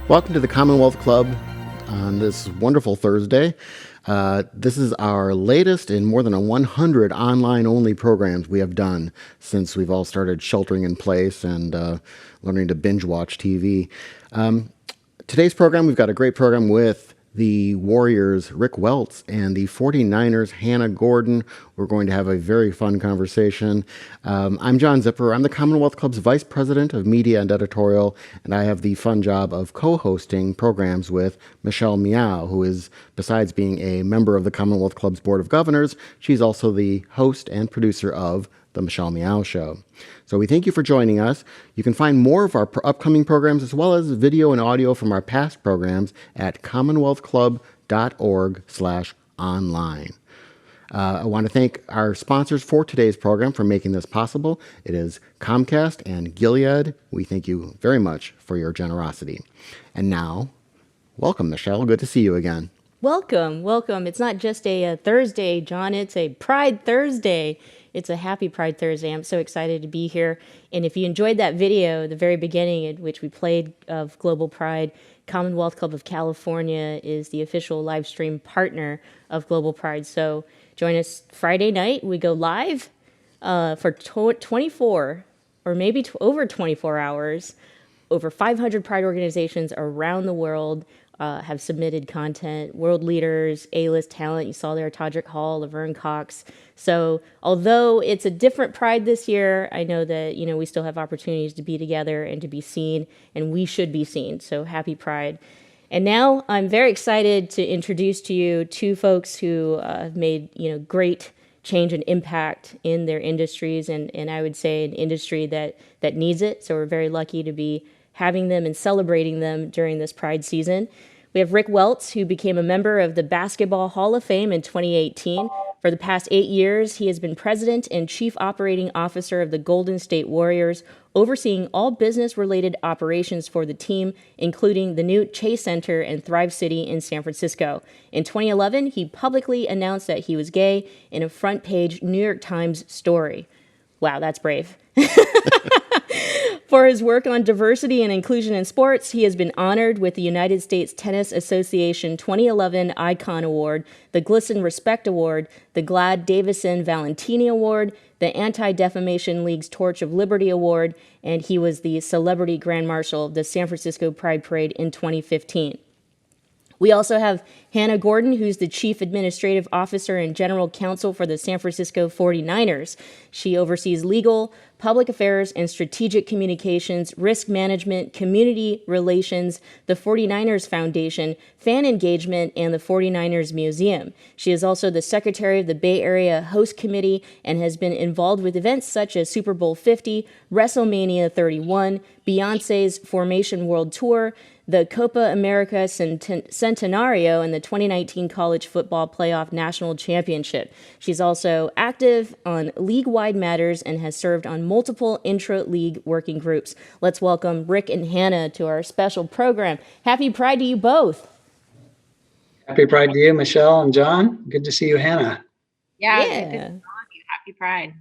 Welcome to the Commonwealth Club on this wonderful Thursday. This is our latest in more than 100 online-only programs we have done since we've all started sheltering in place and learning to binge watch TV. Today's program, we've got a great program with the Warriors, Rick Welts, and the 49ers, Hannah Gordon. We're going to have a very fun conversation. I'm John Zipper. I'm the Commonwealth Club's Vice President of Media and Editorial, and I have the fun job of co-hosting programs with Michelle Meow, who is, besides being a member of the Commonwealth Club's Board of Governors, she's also the host and producer of The Michelle Meow Show. So we thank you for joining us. You can find more of our upcoming programs as well as video and audio from our past programs at commonwealthclub.org/online. I want to thank our sponsors for today's program for making this possible. It is Comcast and Gilead. We thank you very much for your generosity. And now, welcome, Michelle. Good to see you again. Welcome. It's not just a Thursday, John. It's a Pride Thursday. It's a happy Pride Thursday. I'm so excited to be here. And if you enjoyed that video, the very beginning in which we played of Global Pride, Commonwealth Club of California is the official live stream partner of Global Pride. So join us Friday night. We go live for 24 or maybe over 24 hours. Over 500 Pride organizations around the world have submitted content. World leaders, A-list talent. You saw there Todrick Hall, Laverne Cox. So although it's a different Pride this year, I know that we still have opportunities to be together and to be seen, and we should be seen. So happy Pride. And now I'm very excited to introduce to you two folks who have made great change and impact in their industries, and I would say an industry that needs it. So we're very lucky to be having them and celebrating them during this Pride season. We have Rick Welts, who became a member of the Basketball Hall of Fame in 2018. For the past 8 years, he has been president and chief operating officer of the Golden State Warriors, overseeing all business-related operations for the team, including the new Chase Center and Thrive City in San Francisco. In 2011, he publicly announced that he was gay in a front-page New York Times story. Wow, that's brave. For his work on diversity and inclusion in sports, he has been honored with the United States Tennis Association 2011 Icon Award, the GLSEN Respect Award, the GLAAD Davison Valentini Award, the Anti-Defamation League's Torch of Liberty Award, and he was the Celebrity Grand Marshal of the San Francisco Pride Parade in 2015. We also have Hannah Gordon, who's the Chief Administrative Officer and General Counsel for the San Francisco 49ers. She oversees legal, public affairs, and strategic communications, risk management, community relations, the 49ers Foundation, fan engagement, and the 49ers Museum. She is also the Secretary of the Bay Area Host Committee and has been involved with events such as Super Bowl 50, WrestleMania 31, Beyonce's Formation World Tour, the Copa America Centenario, and the 2019 College Football Playoff National Championship. She's also active on league-wide matters and has served on multiple intra-league working groups. Let's welcome Rick and Hannah to our special program. Happy Pride to you both. Happy Pride to you, Michelle and John. Good to see you, Hannah. Yeah. Good to see you. Happy Pride.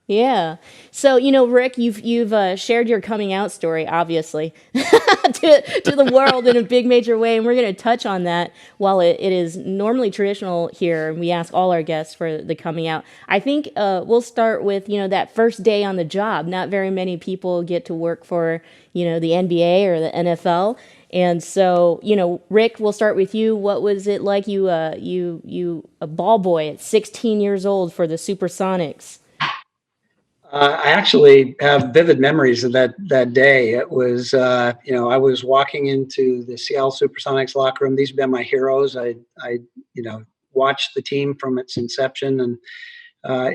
Yeah. So, Rick, you've shared your coming out story, obviously, to the world in a big major way, and we're going to touch on that. While it is normally traditional here, and we ask all our guests for the coming out, I think we'll start with that first day on the job. Not very many people get to work for the NBA or the NFL. And so, Rick, we'll start with you. What was it like? You a ball boy at 16 years old for the Supersonics. I actually have vivid memories of that day. It was, I was walking into the Seattle Supersonics locker room. These have been my heroes. I watched the team from its inception, and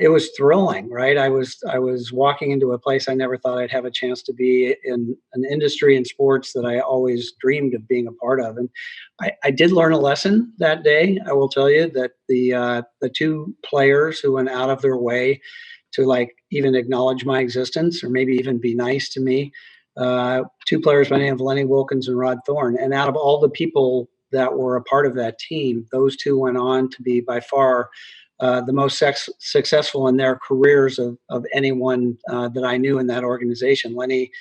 it was thrilling, right? I was walking into a place I never thought I'd have a chance to be in, an industry in sports that I always dreamed of being a part of. And I did learn a lesson that day. I will tell you that the two players who went out of their way to even acknowledge my existence or maybe even be nice to me. Two players by the name of Lenny Wilkens and Rod Thorne. And out of all the people that were a part of that team, those two went on to be by far the most successful in their careers of anyone that I knew in that organization. Lenny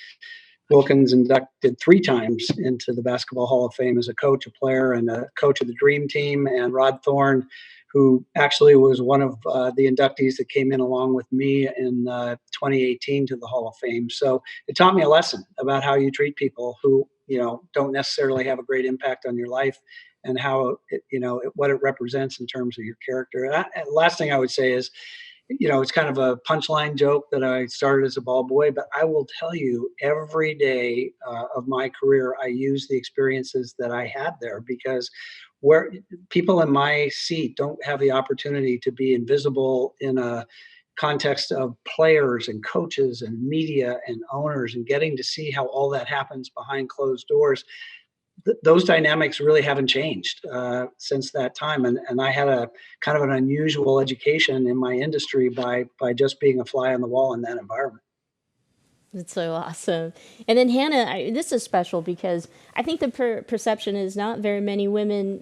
Wilkins inducted 3 times into the Basketball Hall of Fame as a coach, a player, and a coach of the Dream Team. And Rod Thorne, who actually was one of the inductees that came in along with me in 2018 to the Hall of Fame. So it taught me a lesson about how you treat people who, don't necessarily have a great impact on your life, and how what it represents in terms of your character. And last thing I would say is, it's kind of a punchline joke that I started as a ball boy, but I will tell you every day of my career, I use the experiences that I had there, because where people in my seat don't have the opportunity to be invisible in a context of players and coaches and media and owners, and getting to see how all that happens behind closed doors. Those dynamics really haven't changed since that time. And I had a kind of an unusual education in my industry by just being a fly on the wall in that environment. That's so awesome. And then Hannah, this is special because I think the perception is not very many women,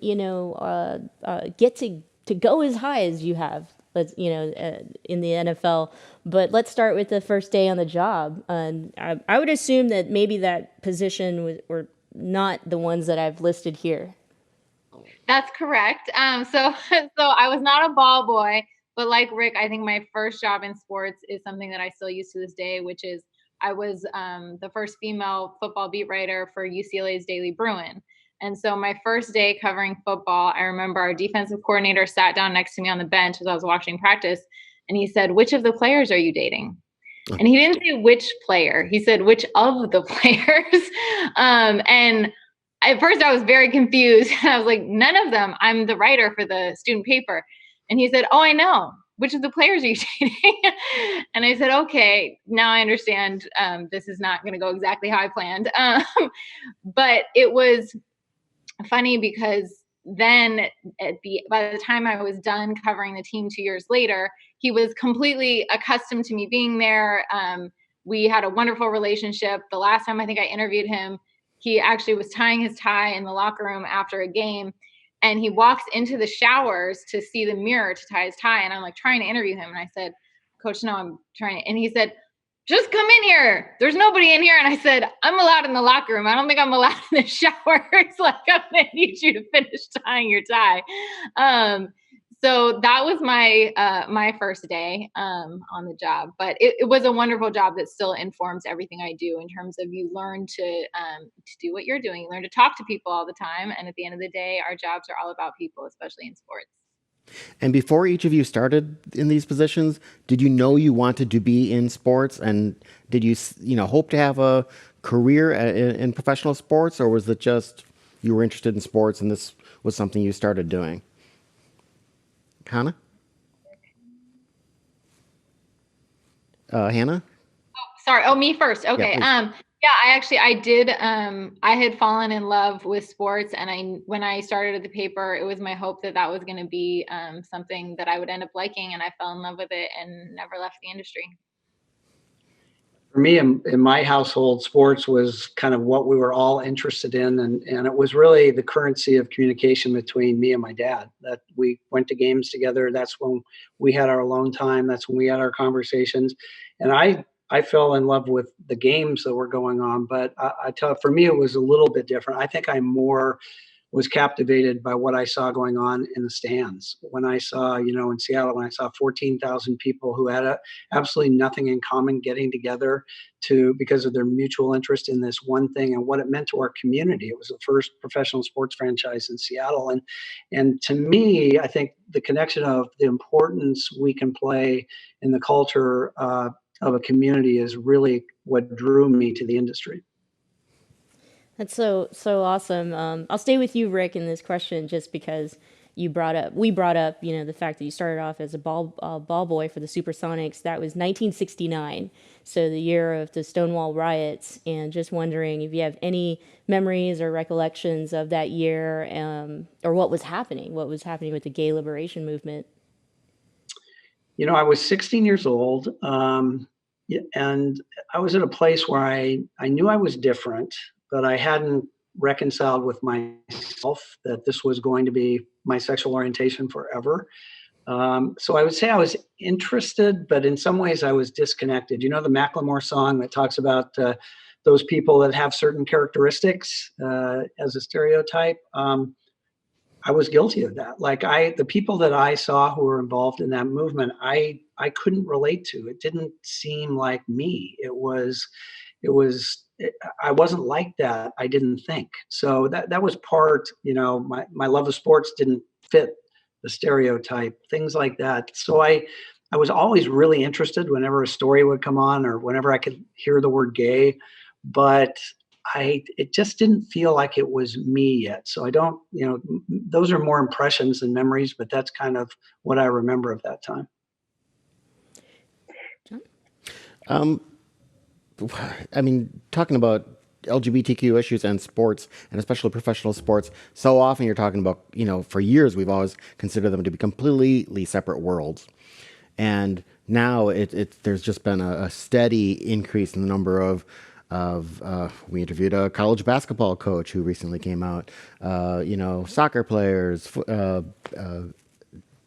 get to go as high as you have, in the NFL. But let's start with the first day on the job. And I would assume that maybe that position were not the ones that I've listed here. That's correct. So I was not a ball boy, but like Rick, I think my first job in sports is something that I still use to this day, which is I was the first female football beat writer for UCLA's Daily Bruin. And so my first day covering football, I remember our defensive coordinator sat down next to me on the bench as I was watching practice, and he said, "Which of the players are you dating?" And he didn't say which player. He said, "Which of the players?" And at first I was very confused. I was like, "None of them. I'm the writer for the student paper." And he said, "Oh, I know. Which of the players are you dating?" And I said, "Okay, now I understand. This is not going to go exactly how I planned." But it was funny because then by the time I was done covering the team 2 years later, he was completely accustomed to me being there. We had a wonderful relationship. The last time I think I interviewed him, he actually was tying his tie in the locker room after a game, and he walks into the showers to see the mirror to tie his tie. And I'm like trying to interview him. And I said, "Coach, no, I'm trying." And he said, "Just come in here. There's nobody in here." And I said, "I'm allowed in the locker room. I don't think I'm allowed in the shower." It's like, "I'm going to need you to finish tying your tie." So that was my first day on the job. But it was a wonderful job that still informs everything I do, in terms of you learn to do what you're doing. You learn to talk to people all the time. And at the end of the day, our jobs are all about people, especially in sports. And before each of you started in these positions, did you know you wanted to be in sports? And did you, hope to have a career in professional sports? Or was it just you were interested in sports and this was something you started doing? Hannah? Hannah? Sorry. Oh, me first. Okay. Yeah, Yeah, I did. I had fallen in love with sports, and when I started at the paper, it was my hope that that was going to be something that I would end up liking, and I fell in love with it and never left the industry. For me, in my household, sports was kind of what we were all interested in. And it was really the currency of communication between me and my dad, that we went to games together. That's when we had our alone time. That's when we had our conversations. And I fell in love with the games that were going on. But for me, it was a little bit different. I think I more was captivated by what I saw going on in the stands. When I saw, in Seattle, when I saw 14,000 people who had absolutely nothing in common getting together because of their mutual interest in this one thing and what it meant to our community. It was the first professional sports franchise in Seattle. And to me, I think the connection of the importance we can play in the culture of a community is really what drew me to the industry. That's so awesome. I'll stay with you, Rick, in this question, just because we brought up, the fact that you started off as a ball boy for the Supersonics. That was 1969, so the year of the Stonewall riots. And just wondering if you have any memories or recollections of that year, or what was happening with the gay liberation movement. I was 16 years old, and I was at a place where I knew I was different, but I hadn't reconciled with myself that this was going to be my sexual orientation forever. So I would say I was interested, but in some ways I was disconnected. You know the Macklemore song that talks about those people that have certain characteristics as a stereotype. I was guilty of that. Like the people that I saw who were involved in that movement, I couldn't relate to. It didn't seem like me. It was I wasn't like that. I didn't think. So that was part, my love of sports didn't fit the stereotype, things like that. So I was always really interested whenever a story would come on or whenever I could hear the word gay, but it just didn't feel like it was me yet. So I don't, those are more impressions than memories, but that's kind of what I remember of that time. Um, I mean, talking about LGBTQ issues and sports, and especially professional sports, so often you're talking about, for years we've always considered them to be completely separate worlds. And now there's just been a steady increase in the number we interviewed a college basketball coach who recently came out, soccer players,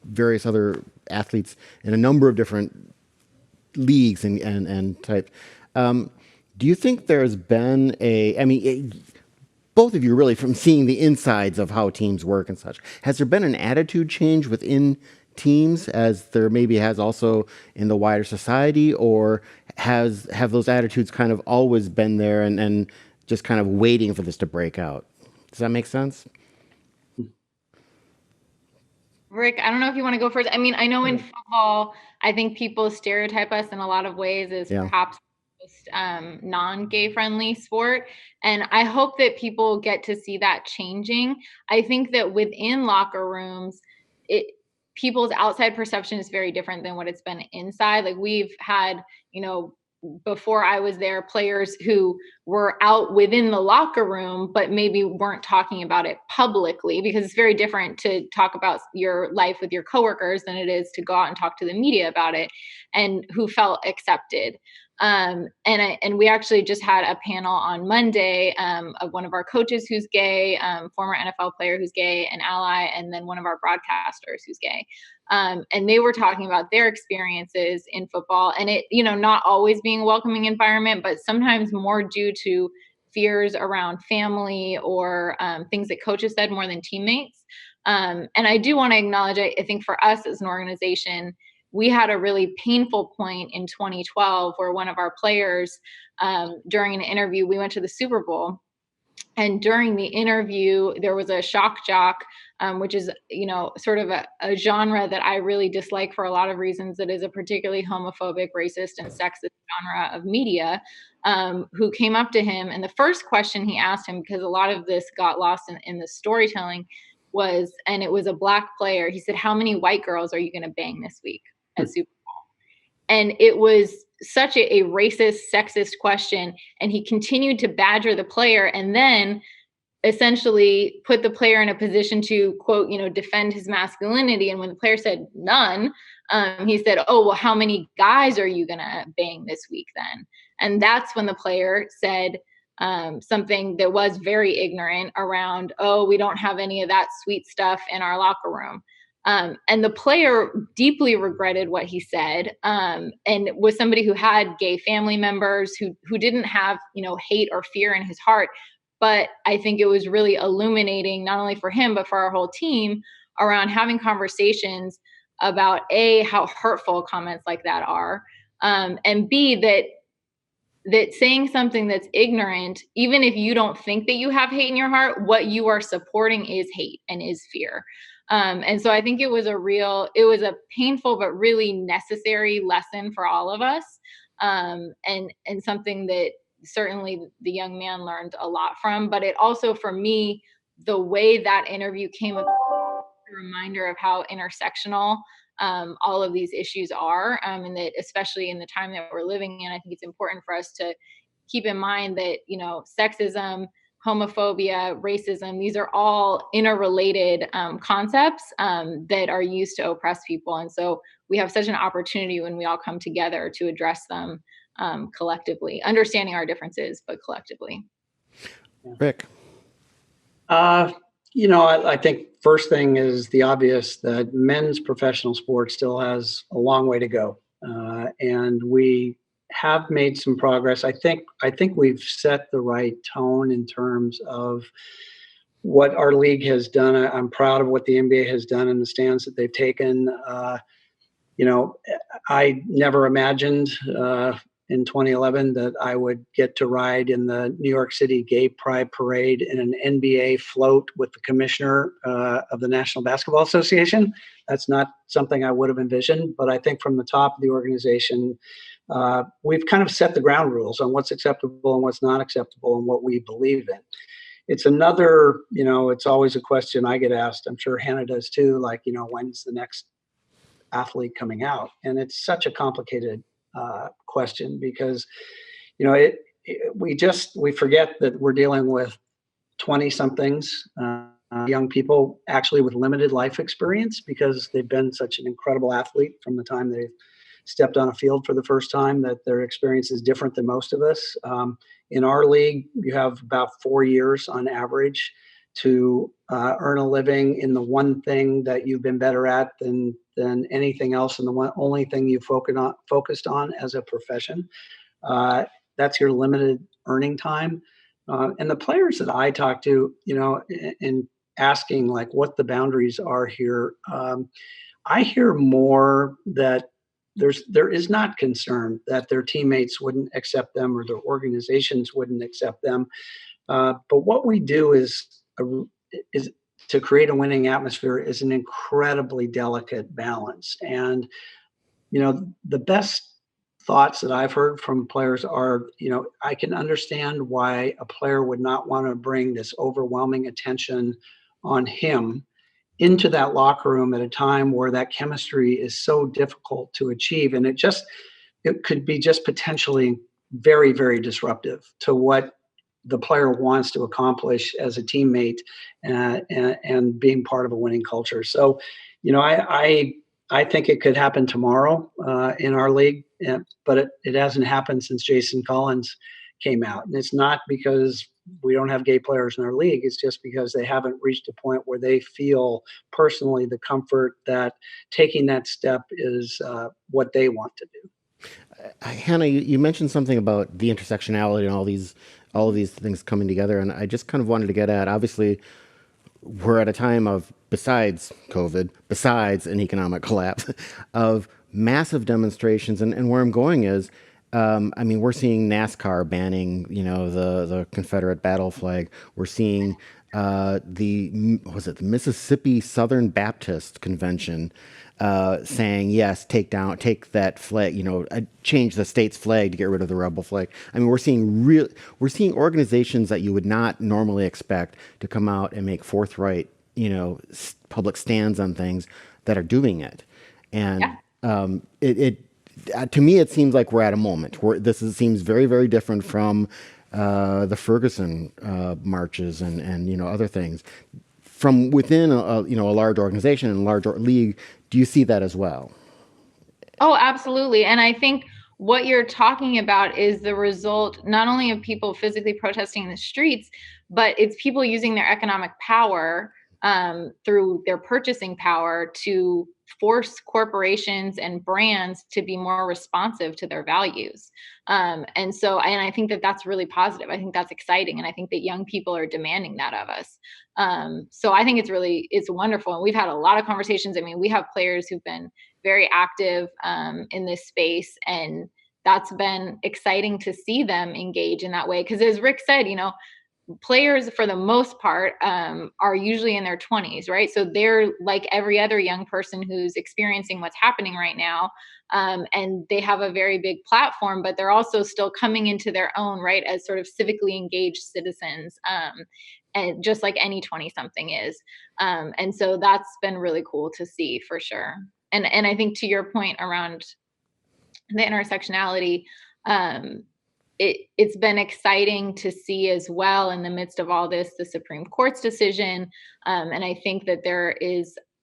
various other athletes in a number of different leagues and type. Do you think there's been both of you really from seeing the insides of how teams work and such, has there been an attitude change within teams as there maybe has also in the wider society, or have those attitudes kind of always been there and just kind of waiting for this to break out? Does that make sense? Rick, I don't know if you want to go first. I mean, I know in football, I think people stereotype us in a lot of ways as perhaps non-gay friendly sport. And I hope that people get to see that changing. I think that within locker rooms, people's outside perception is very different than what it's been inside. Like we've had, before I was there, players who were out within the locker room, but maybe weren't talking about it publicly, because it's very different to talk about your life with your coworkers than it is to go out and talk to the media about it, and who felt accepted. And we actually just had a panel on Monday of one of our coaches who's gay, former NFL player who's gay, an ally, and then one of our broadcasters who's gay. And they were talking about their experiences in football, and it, not always being a welcoming environment, but sometimes more due to fears around family or things that coaches said more than teammates. And I do want to acknowledge, I think for us as an organization, we had a really painful point in 2012 where one of our players, during an interview, we went to the Super Bowl. And during the interview, there was a shock jock, which is, sort of a genre that I really dislike for a lot of reasons. It is a particularly homophobic, racist, and sexist genre of media, who came up to him. And the first question he asked him, because a lot of this got lost in the storytelling, was, and it was a Black player, he said, "How many white girls are you going to bang this week at Super Bowl?" And it was such a racist, sexist question. And he continued to badger the player and then essentially put the player in a position to, quote, defend his masculinity. And when the player said none, he said, "Oh, well, how many guys are you going to bang this week then?" And that's when the player said something that was very ignorant around, "Oh, we don't have any of that sweet stuff in our locker room." And the player deeply regretted what he said, and was somebody who had gay family members who didn't have, hate or fear in his heart. But I think it was really illuminating, not only for him, but for our whole team, around having conversations about A, how hurtful comments like that are, and B, that saying something that's ignorant, even if you don't think that you have hate in your heart, what you are supporting is hate and is fear. And so I think it was a painful but really necessary lesson for all of us, and something that certainly the young man learned a lot from. But it also, for me, the way that interview came up, a reminder of how intersectional all of these issues are, and that especially in the time that we're living in, I think it's important for us to keep in mind that, sexism, homophobia, racism, these are all interrelated concepts that are used to oppress people. And so we have such an opportunity when we all come together to address them collectively, understanding our differences, but collectively. Rick? I think first thing is the obvious that men's professional sports still has a long way to go, and we have made some progress. I think we've set the right tone in terms of what our league has done. I'm proud of what the NBA has done and the stands that they've taken. You know, I never imagined in 2011 that I would get to ride in the New York City Gay Pride Parade in an NBA float with the commissioner of the National Basketball Association. That's not something I would have envisioned, but I think from the top of the organization, we've kind of set the ground rules on what's acceptable and what's not acceptable and what we believe in. It's another, it's always a question I get asked. I'm sure Hannah does too. Like, when's the next athlete coming out? And it's such a complicated question because, we forget that we're dealing with 20 somethings, young people actually with limited life experience because they've been such an incredible athlete from the time they've stepped on a field for the first time, that their experience is different than most of us. In our league, you have about 4 years on average to earn a living in the one thing that you've been better at than anything else, and the only thing you focused on as a profession. That's your limited earning time. And the players that I talk to, in asking like what the boundaries are here, I hear more that there is not concern that their teammates wouldn't accept them or their organizations wouldn't accept them. But what we do is to create a winning atmosphere is an incredibly delicate balance. And, the best thoughts that I've heard from players are, I can understand why a player would not want to bring this overwhelming attention on him into that locker room at a time where that chemistry is so difficult to achieve. And it could be just potentially very, very disruptive to what the player wants to accomplish as a teammate and being part of a winning culture. So, I think it could happen tomorrow in our league, but it hasn't happened since Jason Collins came out. And it's not because we don't have gay players in our league. It's just because they haven't reached a point where they feel personally the comfort that taking that step is what they want to do. Hannah, you mentioned something about the intersectionality and all of these things coming together, and I just kind of wanted to get at, obviously, we're at a time of, besides COVID, besides an economic collapse, of massive demonstrations, and where I'm going is, we're seeing NASCAR banning, the Confederate battle flag. We're seeing the Mississippi Southern Baptist Convention saying yes, take that flag, change the state's flag to get rid of the rebel flag. We're seeing organizations that you would not normally expect to come out and make forthright, public stands on things that are doing it, and to me, it seems like we're at a moment where seems very, very different from the Ferguson marches and other things. From within a large organization and a large league, do you see that as well? Oh, absolutely. And I think what you're talking about is the result not only of people physically protesting in the streets, but it's people using their economic power through their purchasing power to force corporations and brands to be more responsive to their values. And I think that that's really positive. I think that's exciting. And I think that young people are demanding that of us. So I think it's wonderful. And we've had a lot of conversations. We have players who've been very active in this space, and that's been exciting to see them engage in that way. Because as Rick said, players for the most part are usually in their 20s, right? So they're like every other young person who's experiencing what's happening right now. And they have a very big platform, but they're also still coming into their own, right, as sort of civically engaged citizens, and just like any 20-something is. And so that's been really cool to see for sure. And I think to your point around the intersectionality, it's been exciting to see as well in the midst of all this, the Supreme Court's decision. And I think that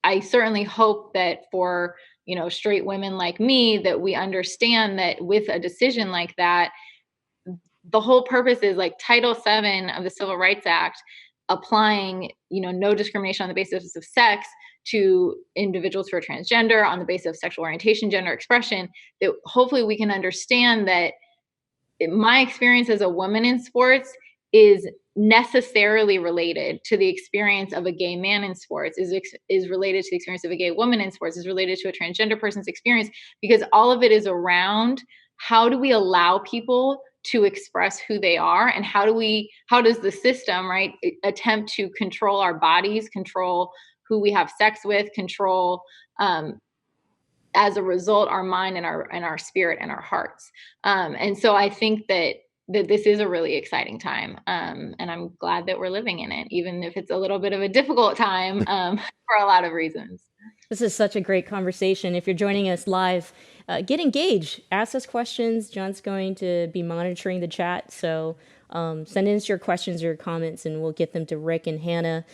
I certainly hope that for, straight women like me, that we understand that with a decision like that, the whole purpose is like Title VII of the Civil Rights Act applying, no discrimination on the basis of sex to individuals who are transgender on the basis of sexual orientation, gender expression, that hopefully we can understand that my experience as a woman in sports is necessarily related to the experience of a gay man in sports, is related to the experience of a gay woman in sports, is related to a transgender person's experience, because all of it is around how do we allow people to express who they are, and how does the system, right, attempt to control our bodies, control who we have sex with, control as a result our mind and our spirit and our hearts. And so I think that this is a really exciting time, and I'm glad that we're living in it, even if it's a little bit of a difficult time for a lot of reasons. This is such a great conversation. If you're joining us live, get engaged. Ask us questions. John's going to be monitoring the chat, so send in your questions or your comments, and we'll get them to Rick and Hannah.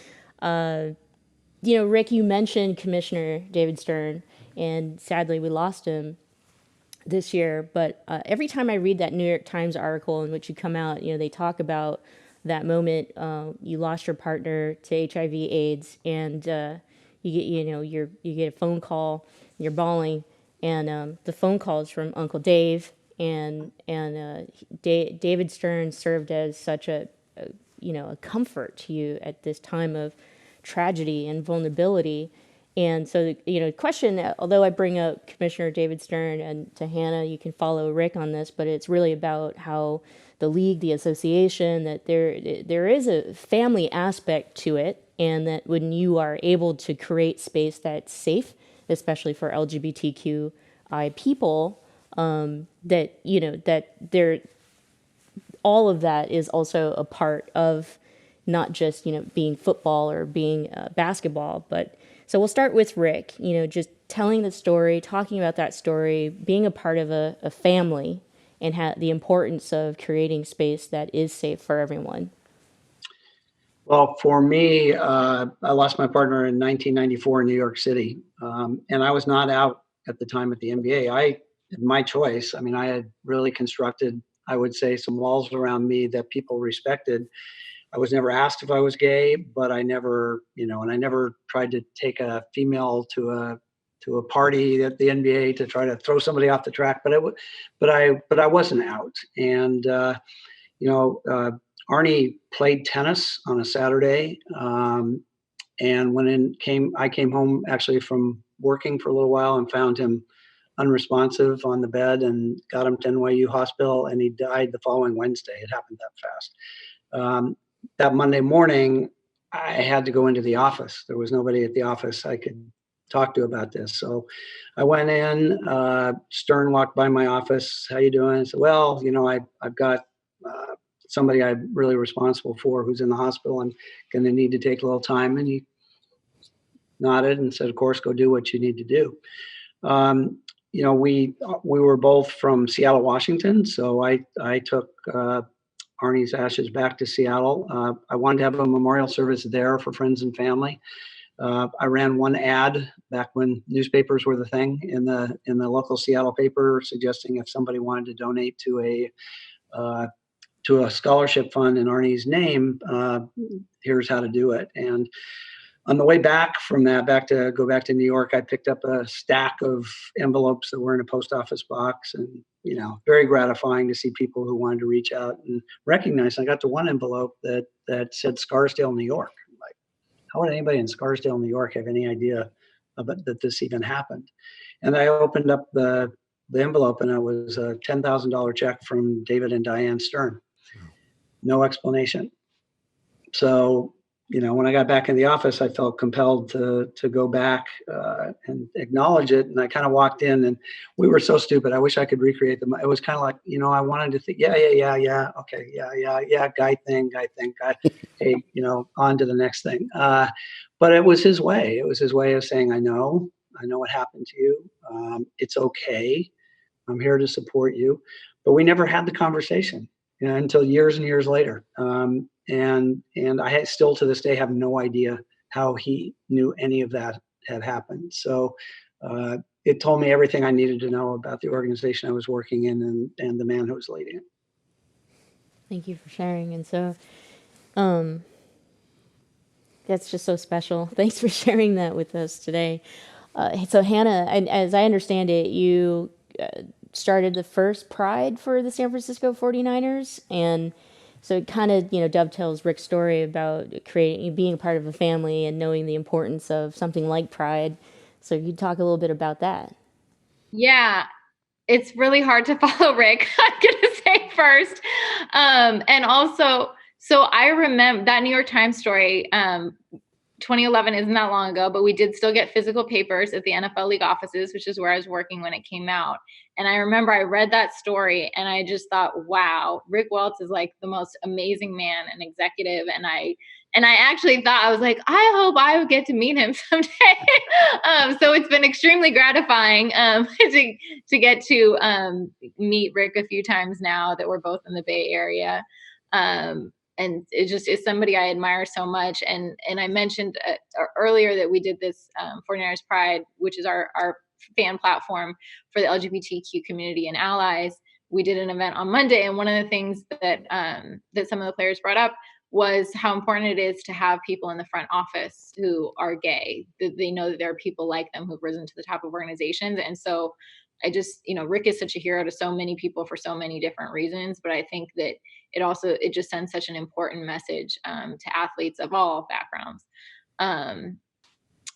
Rick, you mentioned Commissioner David Stern, and sadly we lost him this year. But every time I read that New York Times article in which you come out, they talk about that moment you lost your partner to HIV/AIDS, and you get you get a phone call, you're bawling, and the phone call is from Uncle Dave, and David Stern served as such a comfort to you at this time of tragedy and vulnerability. And so, the question, although I bring up Commissioner David Stern, and to Hannah, you can follow Rick on this, but it's really about how the league, the association, that there is a family aspect to it, and that when you are able to create space that's safe, especially for LGBTQI people, that there, all of that is also a part of not just being football or being basketball. But so we'll start with Rick, just telling the story, talking about that story, being a part of a family, and the importance of creating space that is safe for everyone. Well, for me, I lost my partner in 1994 in New York City, and I was not out at the time at the NBA. My choice. I mean, I had really constructed, I would say, some walls around me that people respected. I was never asked if I was gay, but I never, and I never tried to take a female to a party at the NBA to try to throw somebody off the track. But I wasn't out, and Arnie played tennis on a Saturday, and I came home actually from working for a little while and found him unresponsive on the bed, and got him to NYU hospital, and he died the following Wednesday. It happened that fast. That Monday morning, I had to go into the office. There was nobody at the office I could talk to about this. So I went in. Stern walked by my office. "How you doing?" I said, "Well, I've got somebody I'm really responsible for who's in the hospital and going to need to take a little time." And he nodded and said, "Of course, go do what you need to do." We were both from Seattle, Washington, so I took Arnie's ashes back to Seattle. I wanted to have a memorial service there for friends and family. I ran one ad back when newspapers were the thing in the local Seattle paper, suggesting if somebody wanted to donate to a scholarship fund in Arnie's name, here's how to do it. And on the way back from that, go back to New York, I picked up a stack of envelopes that were in a post office box, and very gratifying to see people who wanted to reach out and recognize. I got to one envelope that said Scarsdale, New York. I'm like, how would anybody in Scarsdale, New York have any idea about that this even happened? And I opened up the envelope, and it was a $10,000 check from David and Diane Stern. No explanation. So, when I got back in the office, I felt compelled to go back and acknowledge it. And I kind of walked in, and we were so stupid. I wish I could recreate them. It was kind of like, I wanted to think, yeah, okay, yeah, guy thing. Hey, on to the next thing. But it was his way. It was his way of saying, I know what happened to you. It's okay. I'm here to support you. But we never had the conversation until years and years later. And I still to this day have no idea how he knew any of that had happened. So it told me everything I needed to know about the organization I was working in and the man who was leading it. Thank you for sharing. And so, That's just so special. Thanks for sharing that with us today. So Hannah, and as I understand it, you started the first Pride for the San Francisco 49ers. And so it kind of, dovetails Rick's story about being a part of a family and knowing the importance of something like Pride. So you talk a little bit about that. Yeah, it's really hard to follow Rick, I'm gonna say first. And also, so I remember that New York Times story, 2011 isn't that long ago, but we did still get physical papers at the NFL league offices, which is where I was working when it came out. And I remember I read that story and I just thought, wow, Rick Welts is like the most amazing man and executive. And I actually thought, I was like, I hope I would get to meet him someday. So it's been extremely gratifying to get to meet Rick a few times now that we're both in the Bay Area. And it just is somebody I admire so much. And I mentioned earlier that we did this 49ers Pride, which is our fan platform for the LGBTQ community and allies. We did an event on Monday, and one of the things that that some of the players brought up was how important it is to have people in the front office who are gay, that they know that there are people like them who've risen to the top of organizations. And so I just, Rick is such a hero to so many people for so many different reasons, but I think that it just sends such an important message to athletes of all backgrounds.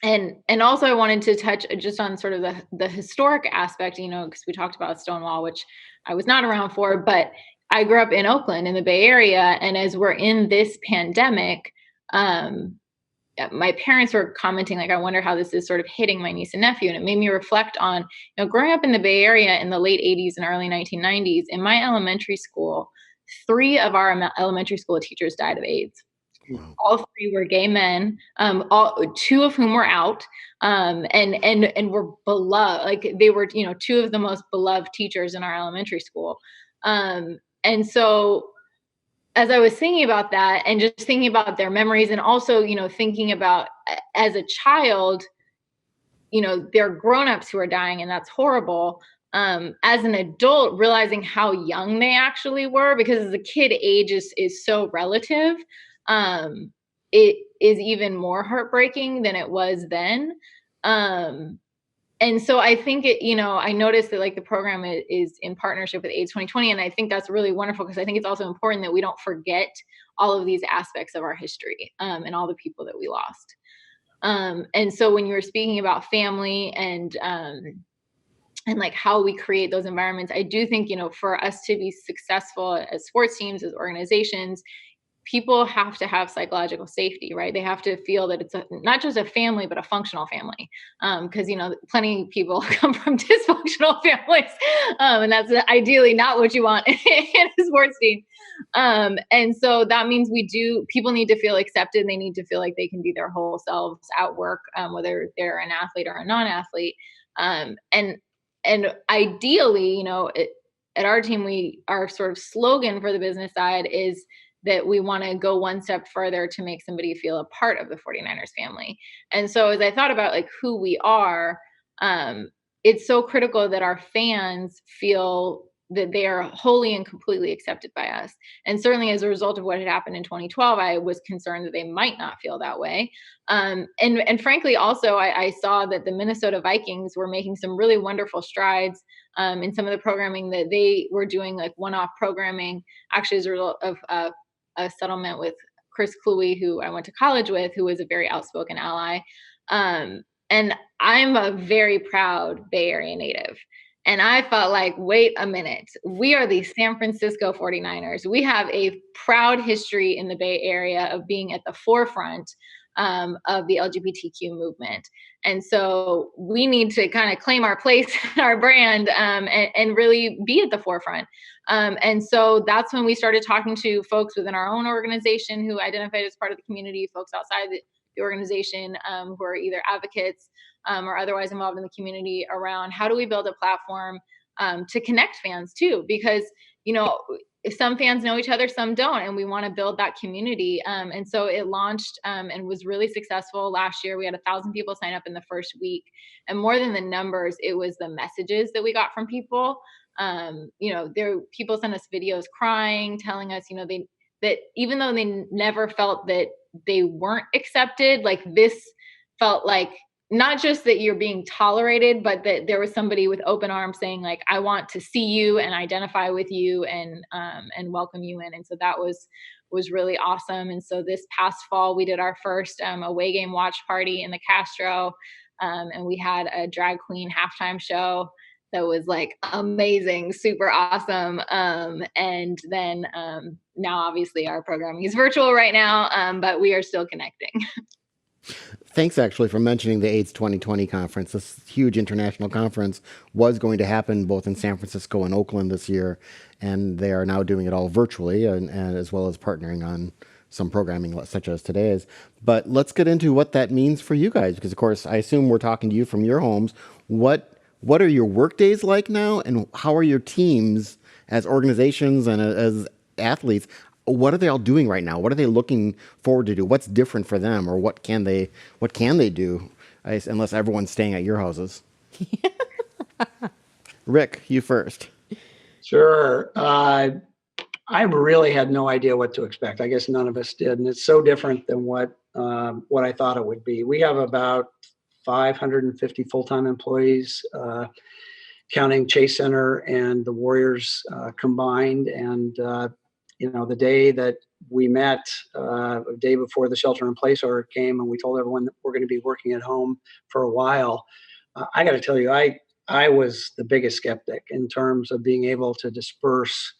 And also I wanted to touch just on sort of the historic aspect, because we talked about Stonewall, which I was not around for, but I grew up in Oakland in the Bay Area. And as we're in this pandemic, my parents were commenting, like, I wonder how this is sort of hitting my niece and nephew. And it made me reflect on, growing up in the Bay Area in the late 80s and early 1990s, in my elementary school, 3 of our elementary school teachers died of AIDS. Wow. All 3 were gay men, 2 of whom were out, and were beloved. Like, they were, 2 of the most beloved teachers in our elementary school. And so as I was thinking about that and just thinking about their memories, and also, thinking about as a child, there are grownups who are dying, and that's horrible. As an adult, realizing how young they actually were, because as a kid, age is so relative. It is even more heartbreaking than it was then. And so I think I noticed that, like, the program is in partnership with AIDS 2020. And I think that's really wonderful, because I think it's also important that we don't forget all of these aspects of our history, and all the people that we lost. And so when you were speaking about family and like how we create those environments, I do think, for us to be successful as sports teams, as organizations, people have to have psychological safety, right? They have to feel that it's not just a family, but a functional family. Because, plenty of people come from dysfunctional families. And that's ideally not what you want in a sports team. And so that means people need to feel accepted. They need to feel like they can be their whole selves at work, whether they're an athlete or a non-athlete. And ideally, at our team, our sort of slogan for the business side is that we want to go one step further to make somebody feel a part of the 49ers family. And so as I thought about, like, who we are, it's so critical that our fans feel that they are wholly and completely accepted by us. And certainly as a result of what had happened in 2012, I was concerned that they might not feel that way. And frankly, also, I saw that the Minnesota Vikings were making some really wonderful strides in some of the programming that they were doing, like one-off programming, actually as a result of a settlement with Chris Kluwe, who I went to college with, who was a very outspoken ally. And I'm a very proud Bay Area native. And I felt like, wait a minute, we are the San Francisco 49ers. We have a proud history in the Bay Area of being at the forefront of the LGBTQ movement. And so we need to kind of claim our place, our brand, and really be at the forefront. And so that's when we started talking to folks within our own organization who identified as part of the community, folks outside the organization who are either advocates or otherwise involved in the community, around how do we build a platform to connect fans too, because, some fans know each other, some don't, and we want to build that community. And so it launched and was really successful. Last year, we had 1,000 people sign up in the first week. And more than the numbers, it was the messages that we got from people. People sent us videos crying, telling us, that even though they never felt that they weren't accepted, like this felt like not just that you're being tolerated, but that there was somebody with open arms saying like, I want to see you and identify with you and welcome you in. And so that was really awesome. And so this past fall, we did our first away game watch party in the Castro, and we had a drag queen halftime show that was like amazing, super awesome. And then now, obviously, our programming is virtual right now, but we are still connecting. Thanks, actually, for mentioning the AIDS 2020 conference. This huge international conference was going to happen both in San Francisco and Oakland this year, and they are now doing it all virtually, and as well as partnering on some programming such as today's. But let's get into what that means for you guys, because of course, I assume we're talking to you from your homes. What are your work days like now, and how are your teams as organizations and as athletes? What are they all doing right now? What are they looking forward to do? What's different for them, or what can they do? Unless everyone's staying at your houses. Rick, you first. Sure. I really had no idea what to expect. I guess none of us did, and it's so different than what I thought it would be. We have about 550 full-time employees, counting Chase Center and the Warriors combined. And the day that we met, a day before the shelter-in-place order came, and we told everyone that we're going to be working at home for a while. I got to tell you, I was the biggest skeptic in terms of being able to disperse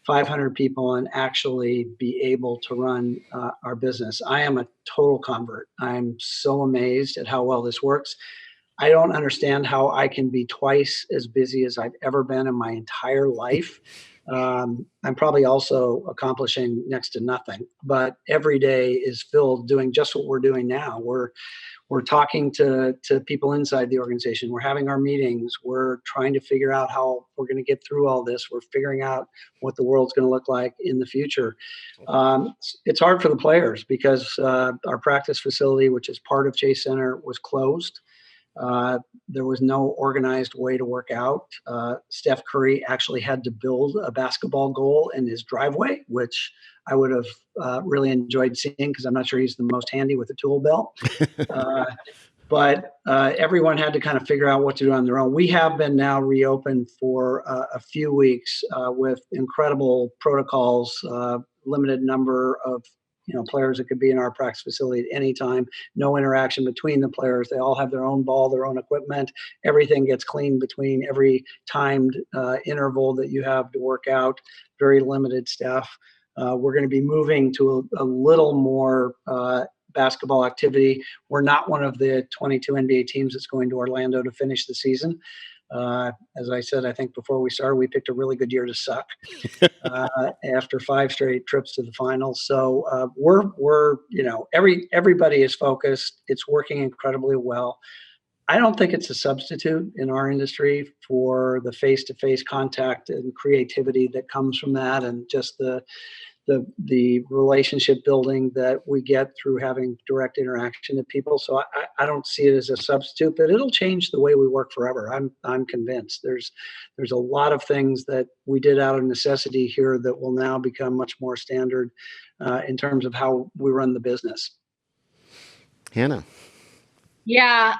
500 people and actually be able to run our business. I am a total convert. I'm so amazed at how well this works. I don't understand how I can be twice as busy as I've ever been in my entire life. I'm probably also accomplishing next to nothing, but every day is filled doing just what we're doing now. We're talking to people inside the organization. We're having our meetings. We're trying to figure out how we're going to get through all this. We're figuring out what the world's going to look like in the future. It's hard for the players because our practice facility, which is part of Chase Center, was closed. There was no organized way to work out. Steph Curry actually had to build a basketball goal in his driveway, which I would have really enjoyed seeing because I'm not sure he's the most handy with a tool belt. But everyone had to kind of figure out what to do on their own. We have been now reopened for a few weeks with incredible protocols, limited number of players that could be in our practice facility at any time, no interaction between the players. They all have their own ball, their own equipment. Everything gets cleaned between every timed interval that you have to work out, very limited staff. We're going to be moving to a little more basketball activity. We're not one of the 22 NBA teams that's going to Orlando to finish the season. As I said, I think before we started, we picked a really good year to suck after 5 straight trips to the finals. So everybody is focused. It's working incredibly well. I don't think it's a substitute in our industry for the face-to-face contact and creativity that comes from that, and just the relationship building that we get through having direct interaction with people. So I don't see it as a substitute, but it'll change the way we work forever. I'm convinced. There's a lot of things that we did out of necessity here that will now become much more standard in terms of how we run the business. Hannah. Yeah.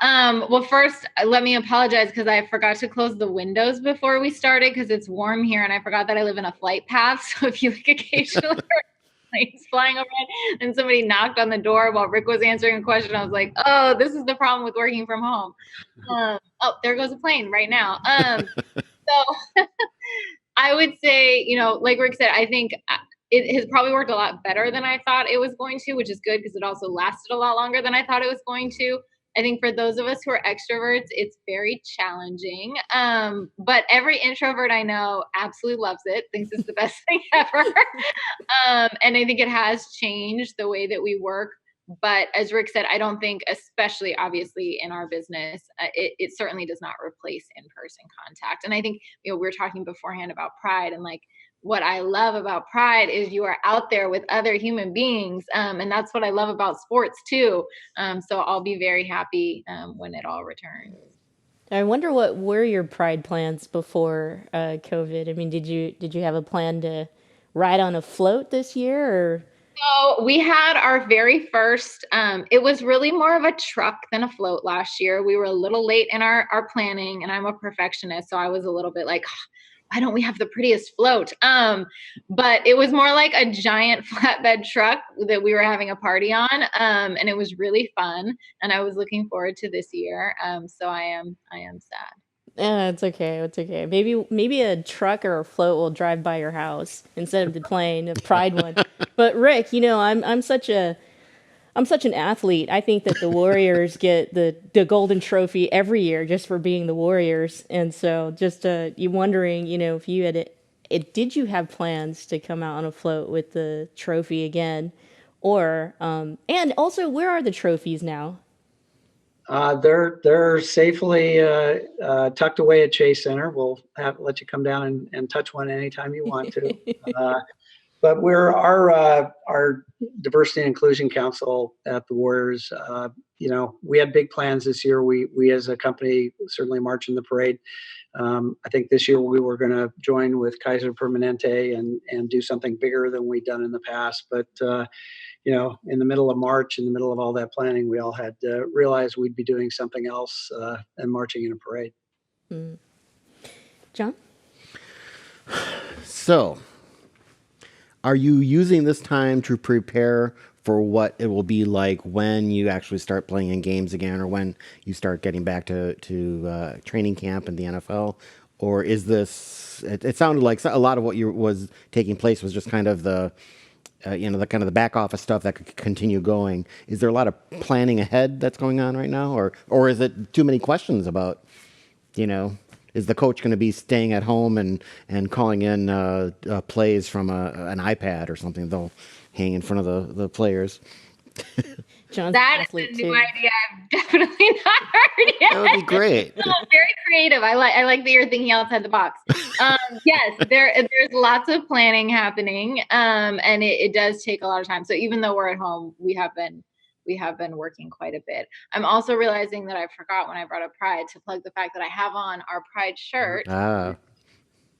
Well, first, let me apologize because I forgot to close the windows before we started because it's warm here, and I forgot that I live in a flight path. So if you look occasionally planes flying overhead and somebody knocked on the door while Rick was answering a question, I was like, oh, this is the problem with working from home. Oh, there goes a plane right now. So I would say, like Rick said, I think it has probably worked a lot better than I thought it was going to, which is good because it also lasted a lot longer than I thought it was going to. I think for those of us who are extroverts, it's very challenging. But every introvert I know absolutely loves it, thinks it's the best thing ever. And I think it has changed the way that we work. But as Rick said, I don't think, especially obviously in our business, it certainly does not replace in-person contact. And I think, we were talking beforehand about Pride, and like, what I love about Pride is you are out there with other human beings. And that's what I love about sports too. So I'll be very happy when it all returns. I wonder what were your Pride plans before COVID? I mean, did you have a plan to ride on a float this year, or? So we had our very first, it was really more of a truck than a float last year. We were a little late in our planning, and I'm a perfectionist. So I was a little bit like, why don't we have the prettiest float? But it was more like a giant flatbed truck that we were having a party on. And it was really fun. And I was looking forward to this year. So I am sad. Yeah, it's okay. It's okay. Maybe a truck or a float will drive by your house instead of the plane, a Pride one. But Rick, I'm such an athlete. I think that the Warriors get the golden trophy every year just for being the Warriors. And so just you wondering, if you had did you have plans to come out on a float with the trophy again? Or and also, where are the trophies now? They're safely tucked away at Chase Center. We'll let you come down and touch one anytime you want to. But our diversity and inclusion council at the Warriors. We had big plans this year. We as a company certainly march in the parade. I think this year we were going to join with Kaiser Permanente and do something bigger than we'd done in the past. But in the middle of March, in the middle of all that planning, we all had to realize we'd be doing something else and marching in a parade. Mm. John? So, are you using this time to prepare for what it will be like when you actually start playing in games again, or when you start getting back to training camp in the NFL? Or is this? It sounded like a lot of what was taking place was just kind of the the back office stuff that could continue going. Is there a lot of planning ahead that's going on right now, or is it too many questions about, is the coach going to be staying at home and calling in plays from an iPad or something they'll hang in front of the players? John's That is a new idea I've definitely not heard yet. That would be great. No, very creative. I like that you're thinking outside the box. Yes, there's lots of planning happening, and it does take a lot of time. So even though we're at home, we have been working quite a bit. I'm also realizing that I forgot when I brought up Pride to plug the fact that I have on our Pride shirt.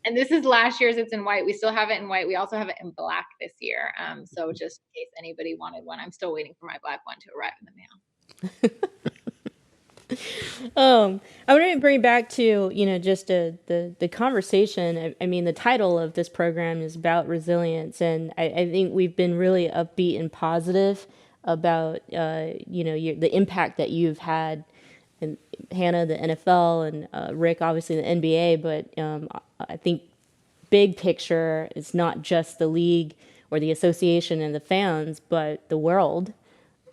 And this is last year's. It's in white. We still have it in white. We also have it in black this year. So just in case anybody wanted one, I'm still waiting for my black one to arrive in the mail. I want to bring back to, just the conversation. I mean, the title of this program is about resilience. And I think we've been really upbeat and positive about, the impact that you've had, and Hannah, the NFL, and Rick, obviously the NBA. But I think big picture, it's not just the league or the association and the fans, but the world.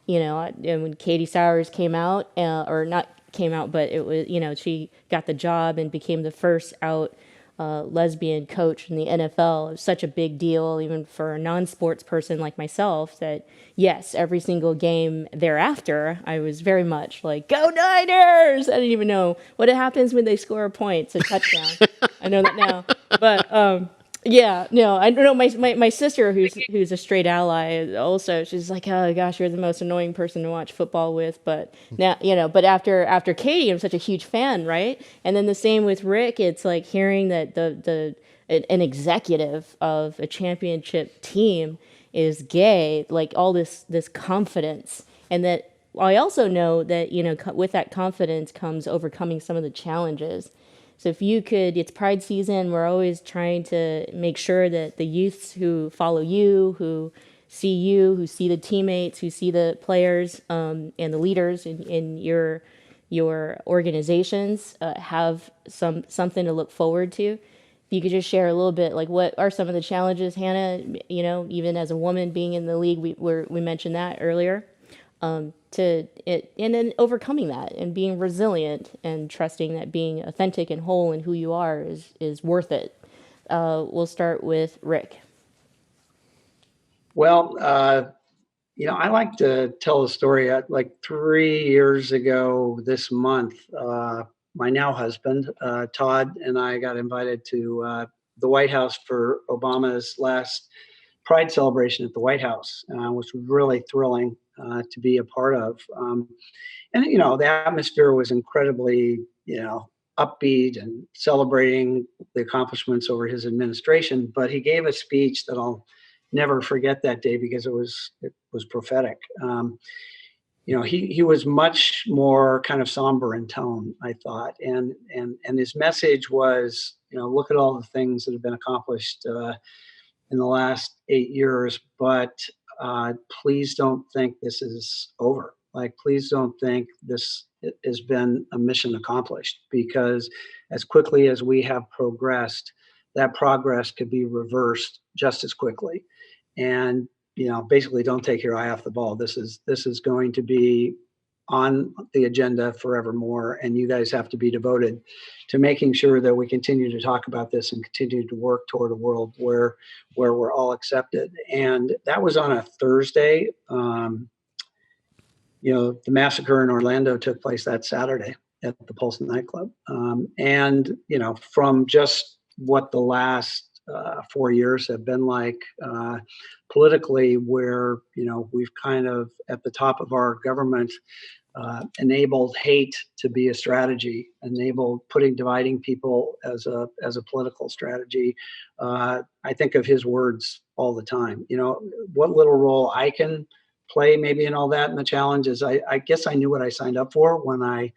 And when Katie Sowers came out, or not came out, but it was, she got the job and became the first out lesbian coach in the NFL. It was such a big deal, even for a non-sports person like myself, that yes, every single game thereafter, I was very much like, go Niners! I didn't even know what happens when they score a point. It's a touchdown. I know that now. But yeah, no, I don't know. My sister, who's a straight ally, also, she's like, oh gosh, you're the most annoying person to watch football with. But now, but after Katie, I'm such a huge fan, right? And then the same with Rick. It's like hearing that an executive of a championship team is gay, like all this confidence, and that I also know that with that confidence comes overcoming some of the challenges. So if you could, it's Pride season. We're always trying to make sure that the youths who follow you, who see the teammates, who see the players, and the leaders in your organizations have something to look forward to. If you could just share a little bit, like what are some of the challenges, Hannah? Even as a woman being in the league, we mentioned that earlier. And then overcoming that and being resilient and trusting that being authentic and whole in who you are is worth it. We'll start with Rick. Well, I like to tell a story. Like 3 years ago this month, my now husband, Todd, and I got invited to the White House for Obama's last Pride celebration at the White House, which was really thrilling to be a part of. And the atmosphere was incredibly, upbeat and celebrating the accomplishments over his administration. But he gave a speech that I'll never forget that day because it was prophetic. He was much more kind of somber in tone, I thought, and his message was, look at all the things that have been accomplished in the last 8 years, but please don't think this is over. Like, please don't think this has been a mission accomplished, because as quickly as we have progressed, that progress could be reversed just as quickly. And basically, don't take your eye off the ball. This is going to be on the agenda forevermore, and you guys have to be devoted to making sure that we continue to talk about this and continue to work toward a world where we're all accepted. And that was on a Thursday. The massacre in Orlando took place that Saturday at the Pulse nightclub. And from just what the last 4 years have been like politically, where we've kind of at the top of our government enabled hate to be a strategy, enabled putting dividing people as a political strategy. I think of his words all the time. What little role I can play maybe in all that, and the challenge is I guess I knew what I signed up for when I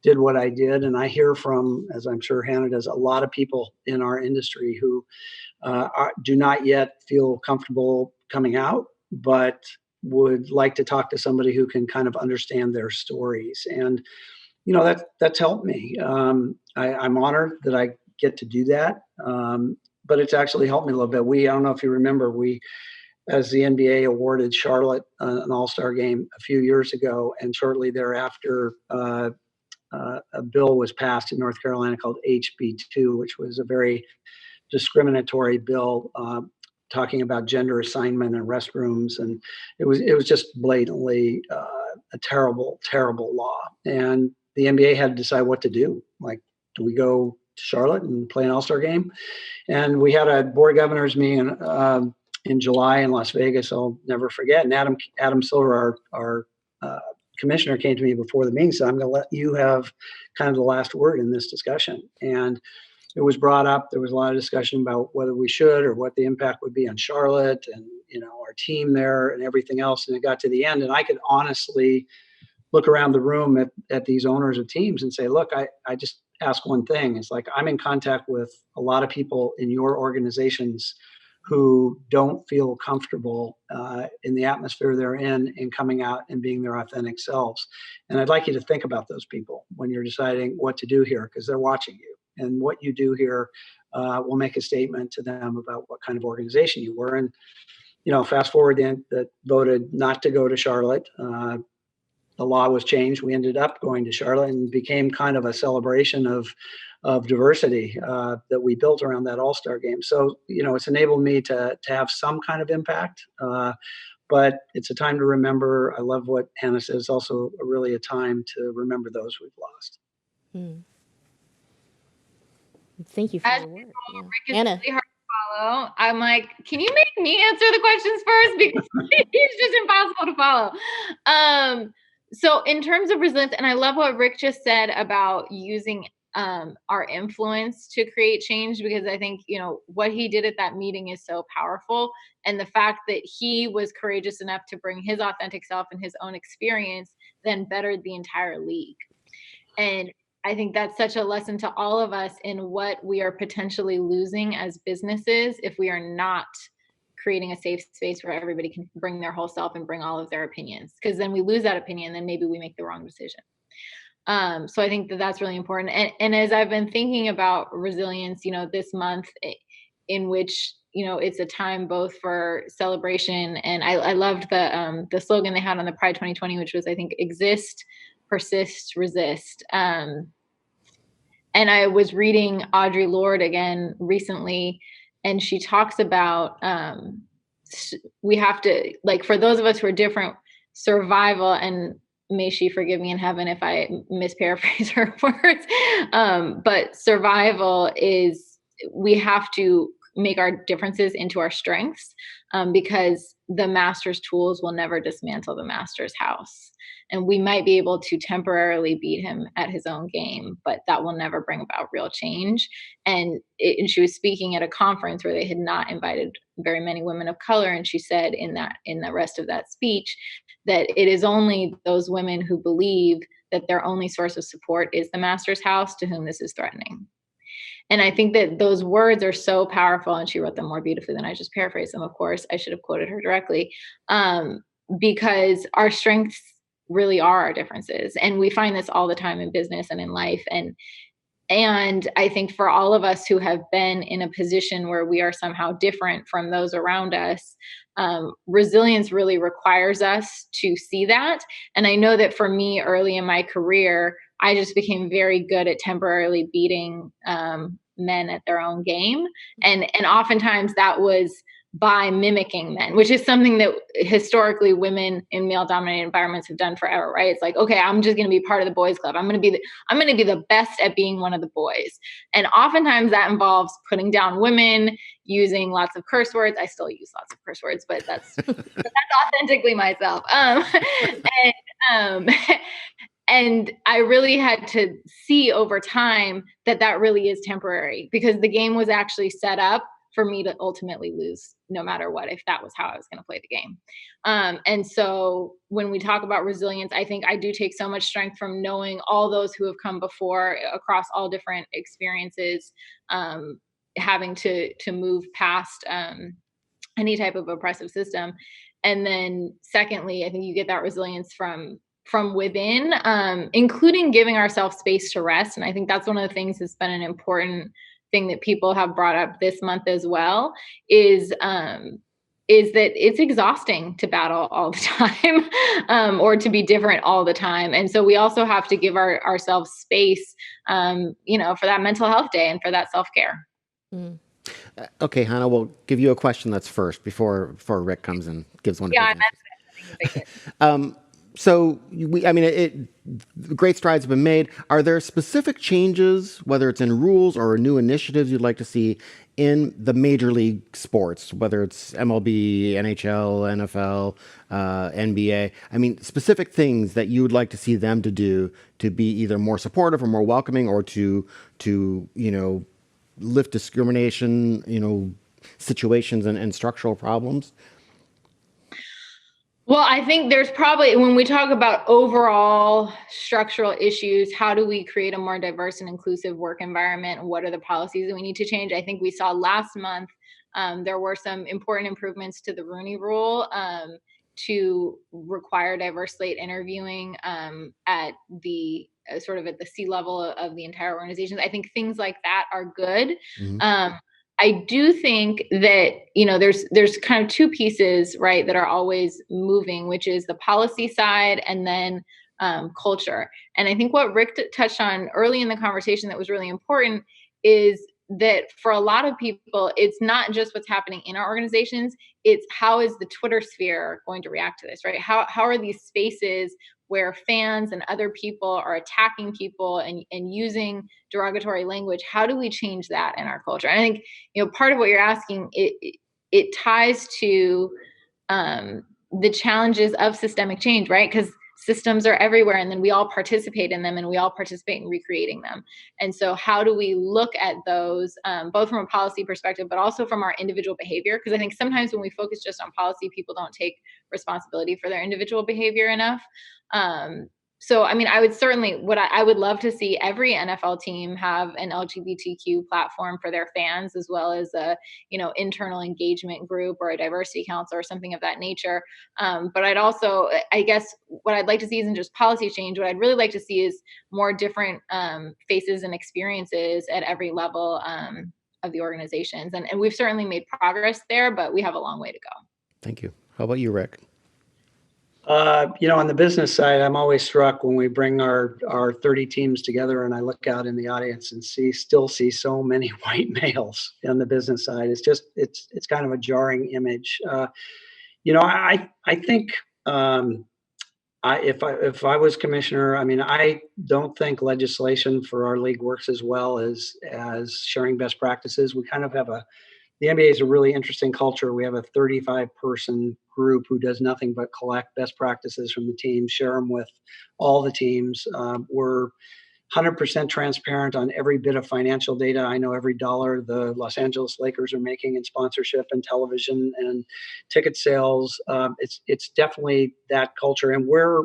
did what I did. And I hear from, as I'm sure Hannah does, a lot of people in our industry who do not yet feel comfortable coming out, but would like to talk to somebody who can kind of understand their stories. And that's helped me. I'm honored that I get to do that, but it's actually helped me a little bit. I don't know if you remember, as the NBA awarded Charlotte an All-Star game a few years ago, and shortly thereafter, a bill was passed in North Carolina called HB2, which was a very discriminatory bill talking about gender assignment in restrooms, and it was just blatantly a terrible, terrible law. And the NBA had to decide what to do. Like, do we go to Charlotte and play an All-Star game? And we had a board of governors meeting in July in Las Vegas. I'll never forget. And Adam Silver, our commissioner, came to me before the meeting and said, I'm going to let you have kind of the last word in this discussion. And it was brought up. There was a lot of discussion about whether we should, or what the impact would be on Charlotte and our team there and everything else. And it got to the end, and I could honestly look around the room at these owners of teams and say, look, I just ask one thing. It's like, I'm in contact with a lot of people in your organizations who don't feel comfortable in the atmosphere they're in coming out and being their authentic selves. And I'd like you to think about those people when you're deciding what to do here, because they're watching you. And what you do here will make a statement to them about what kind of organization you were. And, fast forward that voted not to go to Charlotte. The law was changed. We ended up going to Charlotte and became kind of a celebration of diversity that we built around that All-Star game. So, it's enabled me to have some kind of impact. But it's a time to remember. I love what Hannah says. It's also really a time to remember those we've lost. Mm. Thank you for As your work. Rick Yeah. is Anna. really hard to follow. I'm like, can you make me answer the questions first? Because he's just impossible to follow. So in terms of resilience, and I love what Rick just said about using our influence to create change, because I think, what he did at that meeting is so powerful. And the fact that he was courageous enough to bring his authentic self and his own experience then bettered the entire league. And I think that's such a lesson to all of us in what we are potentially losing as businesses if we are not creating a safe space where everybody can bring their whole self and bring all of their opinions. Because then we lose that opinion, then maybe we make the wrong decision. So I think that that's really important. And as I've been thinking about resilience, this month in which, it's a time both for celebration, and I loved the slogan they had on the Pride 2020, which was, I think, exist, persist, resist. And I was reading Audre Lorde again recently, and she talks about we have to, like, for those of us who are different, survival, and may she forgive me in heaven if I misparaphrase her words, but survival is, we have to make our differences into our strengths, because the master's tools will never dismantle the master's house. And we might be able to temporarily beat him at his own game, but that will never bring about real change. And she was speaking at a conference where they had not invited very many women of color, and she said in the rest of that speech that it is only those women who believe that their only source of support is the master's house to whom this is threatening. And I think that those words are so powerful, and she wrote them more beautifully than I just paraphrased them. Of course, I should have quoted her directly, because our strengths really are our differences, and we find this all the time in business and in life. And I think for all of us who have been in a position where we are somehow different from those around us, resilience really requires us to see that. And I know that for me, early in my career, I just became very good at temporarily beating men at their own game. And oftentimes that was by mimicking men, which is something that historically women in male dominated environments have done forever, right? It's like, okay, I'm just going to be part of the boys club. I'm going to be the best at being one of the boys. And oftentimes that involves putting down women, using lots of curse words. I still use lots of curse words, but that's authentically myself. And I really had to see over time that really is temporary, because the game was actually set up for me to ultimately lose no matter what, if that was how I was going to play the game. And so when we talk about resilience, I think I do take so much strength from knowing all those who have come before across all different experiences, having to move past any type of oppressive system. And then secondly, I think you get that resilience from within, including giving ourselves space to rest. And I think that's one of the things that's been an important thing that people have brought up this month as well, is that it's exhausting to battle all the time, or to be different all the time. And so we also have to give ourselves space, for that mental health day and for that self-care. Mm. Okay, Hannah, we'll give you a question that's first before Rick comes and gives one. Yeah, So great strides have been made. Are there specific changes, whether it's in rules or new initiatives, you'd like to see in the major league sports, whether it's MLB, NHL, NFL, NBA? I mean, specific things that you would like to see them to do to be either more supportive or more welcoming, or to lift discrimination, situations and structural problems? Well, I think there's probably, when we talk about overall structural issues, how do we create a more diverse and inclusive work environment? What are the policies that we need to change? I think we saw last month, there were some important improvements to the Rooney Rule, to require diverse slate interviewing at the sort of at the C level of the entire organization. I think things like that are good. Mm-hmm. I do think that, there's kind of two pieces, right, that are always moving, which is the policy side and then culture. And I think what Rick touched on early in the conversation that was really important is that for a lot of people, it's not just what's happening in our organizations, it's how is the Twitter sphere going to react to this, right? How are these spaces where fans and other people are attacking people and using derogatory language, how do we change that in our culture? And I think, part of what you're asking, it ties to the challenges of systemic change, right? Because systems are everywhere, and then we all participate in them, and we all participate in recreating them. And so how do we look at those, both from a policy perspective, but also from our individual behavior? Because I think sometimes when we focus just on policy, people don't take responsibility for their individual behavior enough. So, I mean, I would certainly, I would love to see every NFL team have an LGBTQ platform for their fans, as well as a, internal engagement group or a diversity council or something of that nature. But I'd also, I guess, what I'd like to see isn't just policy change. What I'd really like to see is more different faces and experiences at every level of the organizations. And we've certainly made progress there, but we have a long way to go. Thank you. How about you, Rick? On the business side, I'm always struck when we bring our 30 teams together and I look out in the audience and still see so many white males on the business side. It's just, it's kind of a jarring image. I think if I was commissioner, I mean, I don't think legislation for our league works as well as sharing best practices. We kind of have a the NBA is a really interesting culture. We have a 35-person group who does nothing but collect best practices from the team, share them with all the teams. We're 100% transparent on every bit of financial data. I know every dollar the Los Angeles Lakers are making in sponsorship and television and ticket sales. It's definitely that culture, and where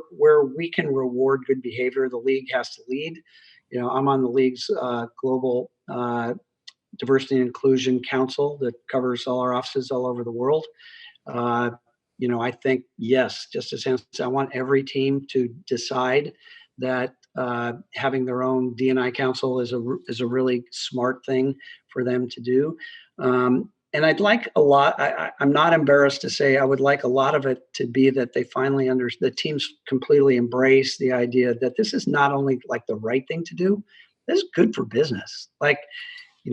we can reward good behavior, the league has to lead. I'm on the league's global diversity and inclusion council that covers all our offices all over the world. Uh, I think, yes, just as I want every team to decide that having their own D&I council is a really smart thing for them to do. And I'd like a lot. I'm not embarrassed to say I would like a lot of it to be that they finally the teams completely embrace the idea that this is not only like the right thing to do, this is good for business. Like,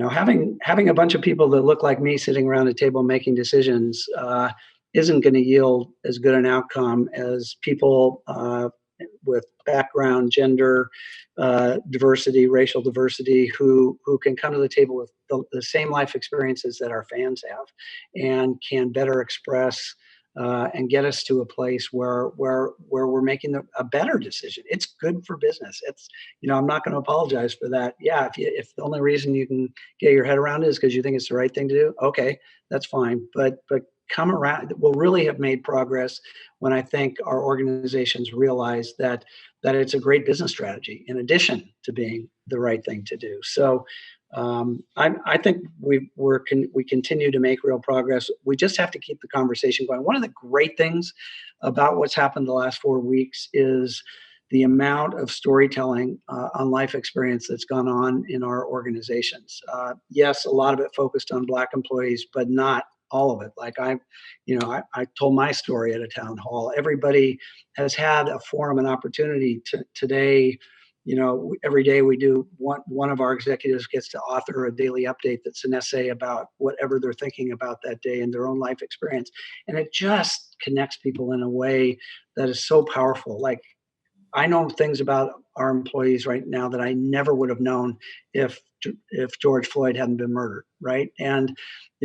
having a bunch of people that look like me sitting around a table making decisions isn't going to yield as good an outcome as people with background, gender diversity, racial diversity, who can come to the table with the same life experiences that our fans have, and can better express and get us to a place where we're making a better decision. It's good for business. I'm not going to apologize for that. Yeah, if the only reason you can get your head around it is because you think it's the right thing to do, okay, that's fine. But come around, we'll really have made progress when I think our organizations realize that it's a great business strategy in addition to being the right thing to do. So I think we continue to make real progress. We just have to keep the conversation going. One of the great things about what's happened the last 4 weeks is the amount of storytelling on life experience that's gone on in our organizations. Yes, a lot of it focused on Black employees, but not all of it. Like I told my story at a town hall. Everybody has had a forum and opportunity today. Every day we do one of our executives gets to author a daily update that's an essay about whatever they're thinking about that day and their own life experience. And it just connects people in a way that is so powerful. Like, I know things about our employees right now that I never would have known if George Floyd hadn't been murdered, right? And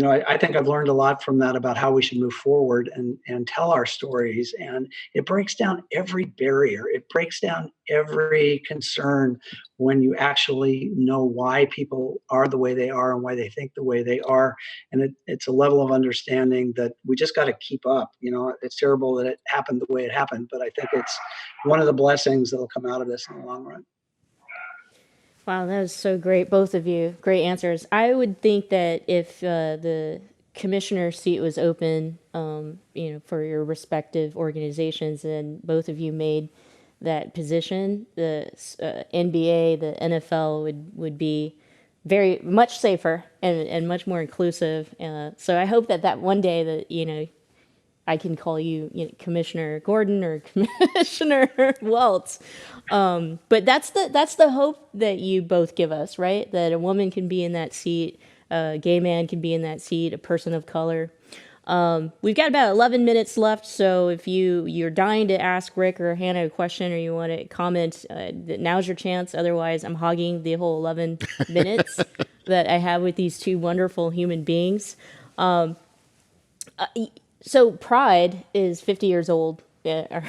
I think I've learned a lot from that about how we should move forward and tell our stories. And it breaks down every barrier. It breaks down every concern when you actually know why people are the way they are and why they think the way they are. And it's a level of understanding that we just got to keep up. It's terrible that it happened the way it happened, but I think it's one of the blessings that will come out of this in the long run. Wow, that was so great, both of you. Great answers. I would think that if the commissioner seat was open, for your respective organizations, and both of you made that position, the NBA, the NFL would be very much safer and much more inclusive. So I hope that one day that I can call you, Commissioner Gordon or Commissioner Welts. But that's the hope that you both give us, right? That a woman can be in that seat, a gay man can be in that seat, a person of color. We've got about 11 minutes left, so if you're dying to ask Rick or Hannah a question, or you want to comment, now's your chance. Otherwise, I'm hogging the whole 11 minutes that I have with these two wonderful human beings. So Pride is 50 years old. Yeah.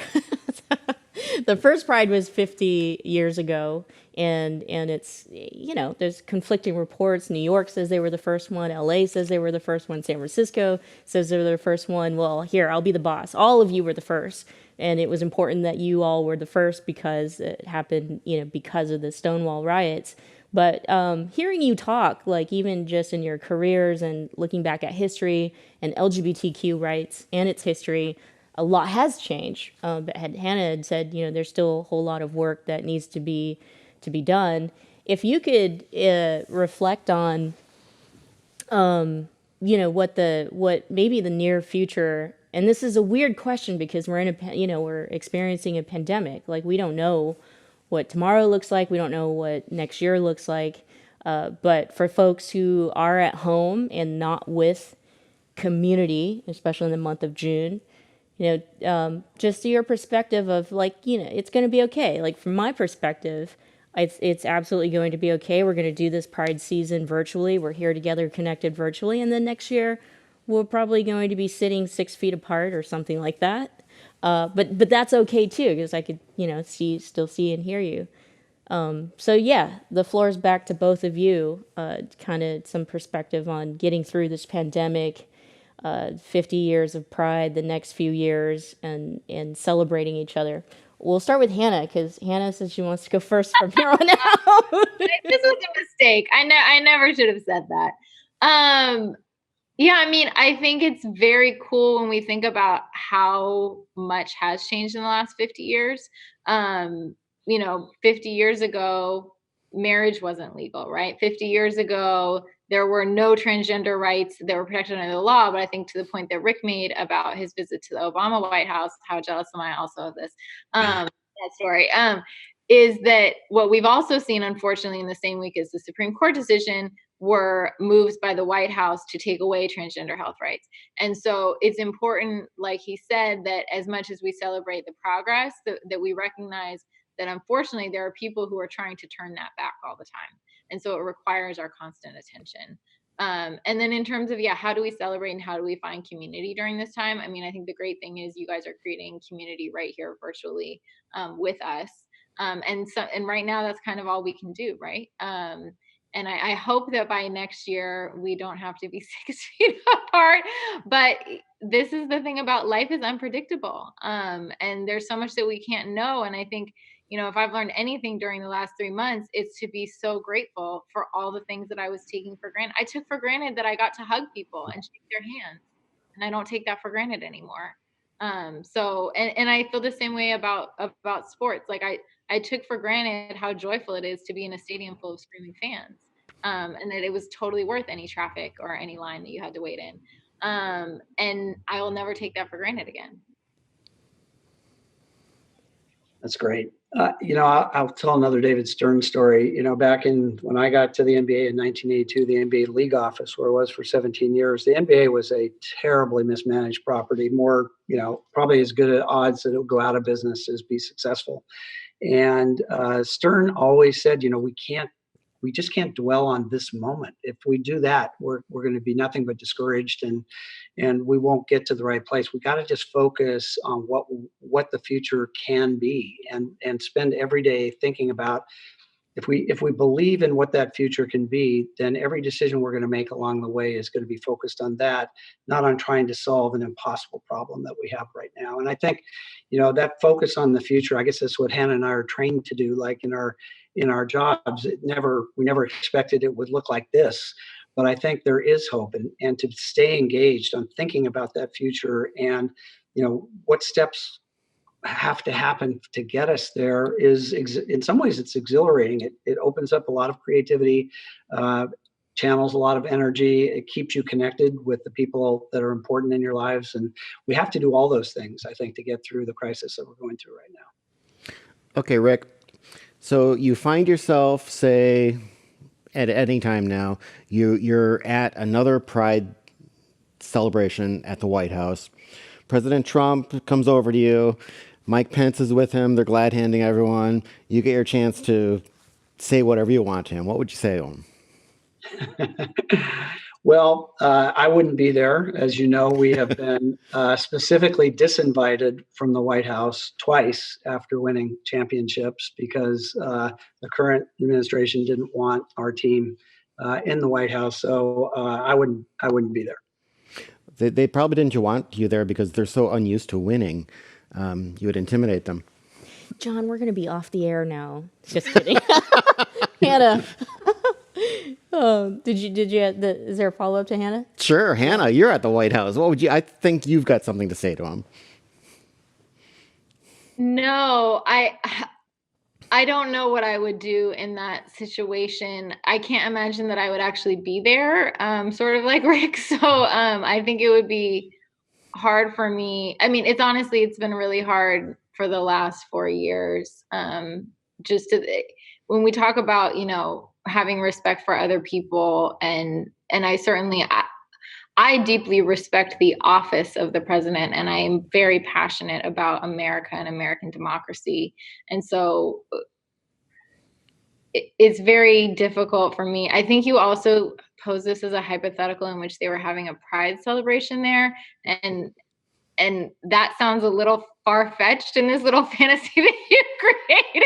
The first Pride was 50 years ago, and it's, there's conflicting reports. New York says they were the first one. LA says they were the first one. San Francisco says they were the first one. Well, here, I'll be the boss. All of you were the first, and it was important that you all were the first because it happened, because of the Stonewall riots. But hearing you talk, like even just in your careers and looking back at history and LGBTQ rights and its history, a lot has changed. But Hannah had said, there's still a whole lot of work that needs to be done. If you could reflect on, what maybe the near future. And this is a weird question because we're experiencing a pandemic. Like, we don't know what tomorrow looks like. We don't know what next year looks like. But for folks who are at home and not with community, especially in the month of June, just your perspective of it's going to be okay. Like, from my perspective, It's absolutely going to be okay. We're going to do this Pride season virtually. We're here together, connected virtually, and then next year we're probably going to be sitting 6 feet apart or something like that. But that's okay too, because I could still see and hear you. So yeah, the floor is back to both of you. Kind of some perspective on getting through this pandemic, 50 years of Pride, the next few years, and celebrating each other. We'll start with Hannah, because Hannah says she wants to go first from here on out. This was a mistake. I never should have said that. Yeah, I mean, I think it's very cool when we think about how much has changed in the last 50 years. 50 years ago, marriage wasn't legal, right? 50 years ago, there were no transgender rights that were protected under the law. But I think to the point that Rick made about his visit to the Obama White House, how jealous am I also of this, that story, is that what we've also seen, unfortunately, in the same week as the Supreme Court decision, were moves by the White House to take away transgender health rights. And so it's important, like he said, that as much as we celebrate the progress, that we recognize that unfortunately there are people who are trying to turn that back all the time. And so it requires our constant attention. And then in terms of, how do we celebrate and how do we find community during this time? I mean, I think the great thing is you guys are creating community right here virtually with us. And right now that's kind of all we can do, right? And I hope that by next year we don't have to be 6 feet apart. But this is the thing about life is unpredictable. And there's so much that we can't know. And I think, if I've learned anything during the last 3 months, it's to be so grateful for all the things that I was taking for granted. I took for granted that I got to hug people and shake their hands. And I don't take that for granted anymore. And I feel the same way about sports. Like I took for granted how joyful it is to be in a stadium full of screaming fans. And that it was totally worth any traffic or any line that you had to wait in. And I will never take that for granted again. That's great. I'll tell another David Stern story. Back when I got to the NBA in 1982, the NBA league office, where I was for 17 years, the NBA was a terribly mismanaged property, more, probably as good at odds that it would go out of business as be successful. And Stern always said, we just can't dwell on this moment. If we do that, we're going to be nothing but discouraged and we won't get to the right place. We got to just focus on what the future can be and spend every day thinking about if we believe in what that future can be, then every decision we're going to make along the way is going to be focused on that, not on trying to solve an impossible problem that we have right now. And I think, that focus on the future, I guess that's what Hannah and I are trained to do, like in our jobs. We never expected it would look like this. But I think there is hope and to stay engaged on thinking about that future and, what steps have to happen to get us there is in some ways it's exhilarating. It opens up a lot of creativity, channels a lot of energy. It keeps you connected with the people that are important in your lives. And we have to do all those things, I think, to get through the crisis that we're going through right now. Okay, Rick. So you find yourself, say, at any time now, you're at another Pride celebration at the White House. President Trump comes over to you. Mike Pence is with him. They're glad handing everyone. You get your chance to say whatever you want to him. What would you say to him? Well, I wouldn't be there. As you know, we have been specifically disinvited from the White House twice after winning championships because the current administration didn't want our team in the White House. So I wouldn't be there. They probably didn't want you there because they're so unused to winning. You would intimidate them. John, we're going to be off the air now. Just kidding. Hannah. Is there a follow-up to Hannah? Sure, Hannah, you're at the White House. What would you? I think you've got something to say to him. No, I don't know what I would do in that situation. I can't imagine that I would actually be there, sort of like Rick. So I think it would be hard for me. I mean, it's been really hard for the last 4 years. When we talk about, having respect for other people, and I deeply respect the office of the president, and I am very passionate about America and American democracy. And so it's very difficult for me. I think you also posed this as a hypothetical in which they were having a pride celebration there, and that sounds a little far-fetched in this little fantasy that you created.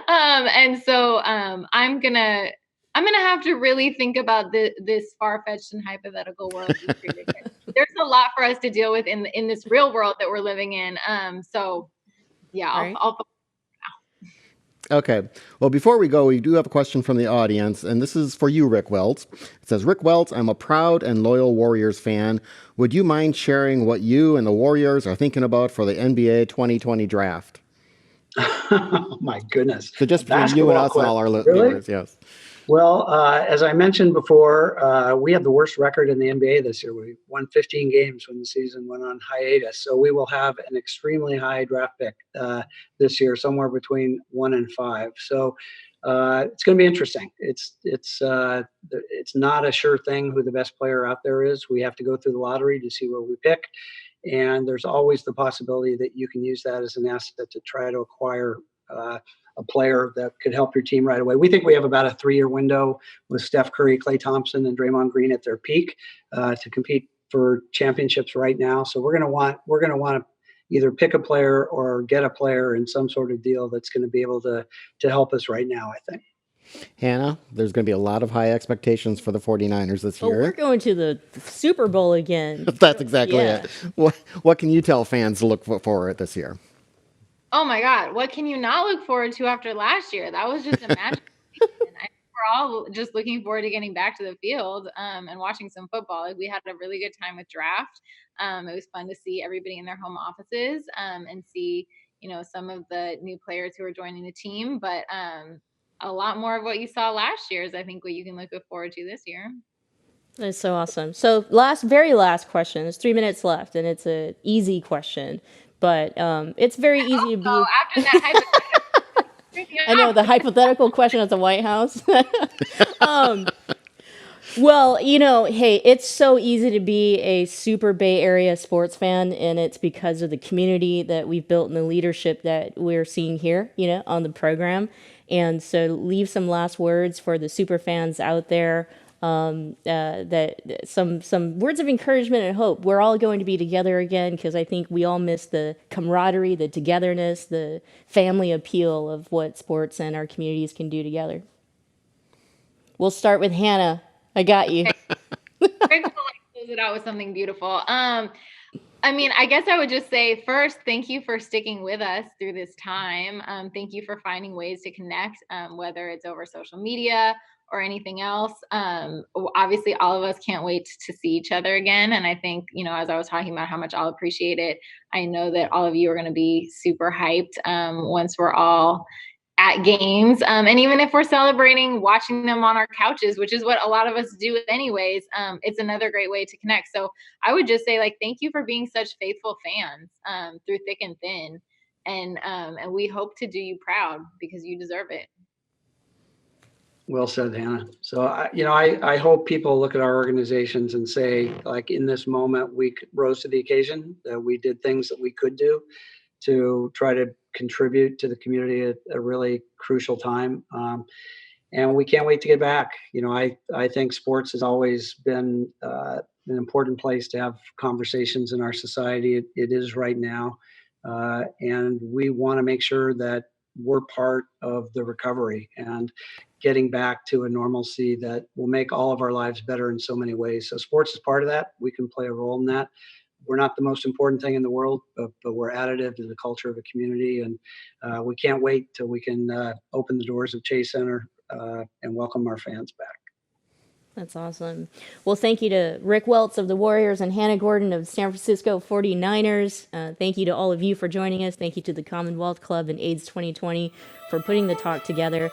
And so I'm gonna have to really think about this far-fetched and hypothetical world you created. There's a lot for us to deal with in this real world that we're living in. So yeah, Right. I'll Okay. Well, before we go, we do have a question from the audience, and this is for you, Rick Welts. It says, Rick Welts, I'm a proud and loyal Warriors fan. Would you mind sharing what you and the Warriors are thinking about for the NBA 2020 draft? Oh my goodness. So just between you and us and all our Really? viewers, yes. Well, as I mentioned before, we have the worst record in the NBA this year. We won 15 games when the season went on hiatus. So we will have an extremely high draft pick this year, somewhere between 1 and 5. So it's going to be interesting. It's not a sure thing who the best player out there is. We have to go through the lottery to see where we pick. And there's always the possibility that you can use that as an asset to try to acquire a player that could help your team right away. We think we have about a 3-year window with Steph Curry, Klay Thompson, and Draymond Green at their peak to compete for championships right now. So we're going to want to either pick a player or get a player in some sort of deal that's going to be able to help us right now, I think. Hannah, there's going to be a lot of high expectations for the 49ers this Oh, we're year. going to the Super Bowl again. That's exactly Yeah. it. What can you tell fans to look for it this year? Oh my God, what can you not look forward to after last year? That was just a magical season. We're all just looking forward to getting back to the field and watching some football. Like, we had a really good time with draft. It was fun to see everybody in their home offices and see, some of the new players who are joining the team. But a lot more of what you saw last year is, I think, what you can look forward to this year. That's so awesome. So very last question. There's 3 minutes left, and it's an easy question, but it's very easy to So be. after that hypothetical, I know the hypothetical question at the White House. Well, hey, it's so easy to be a super Bay Area sports fan, and it's because of the community that we've built and the leadership that we're seeing here, on the program. And so, leave some last words for the super fans out there. That some words of encouragement and hope. We're all going to be together again because I think we all miss the camaraderie, the togetherness, the family appeal of what sports and our communities can do together. We'll start with Hannah. I got you. Rick will close it out with something beautiful. I guess I would just say first, thank you for sticking with us through this time. Thank you for finding ways to connect, whether it's over social media or anything else. Obviously, all of us can't wait to see each other again. And I think, as I was talking about how much I'll appreciate it, I know that all of you are going to be super hyped once we're all at games. And even if we're celebrating watching them on our couches, which is what a lot of us do anyways, it's another great way to connect. So I would just say, thank you for being such faithful fans through thick and thin. And we hope to do you proud because you deserve it. Well said, Hannah. So, I hope people look at our organizations and say, in this moment, we rose to the occasion, that we did things that we could do to try to contribute to the community at a really crucial time. And we can't wait to get back. I think sports has always been an important place to have conversations in our society. It is right now. And we want to make sure that we're part of the recovery and getting back to a normalcy that will make all of our lives better in so many ways. So sports is part of that. We can play a role in that. We're not the most important thing in the world, but we're additive to the culture of a community. And we can't wait till we can open the doors of Chase Center and welcome our fans back. That's awesome. Well, thank you to Rick Welts of the Warriors and Hannah Gordon of San Francisco 49ers. Thank you to all of you for joining us. Thank you to the Commonwealth Club and AIDS 2020 for putting the talk together.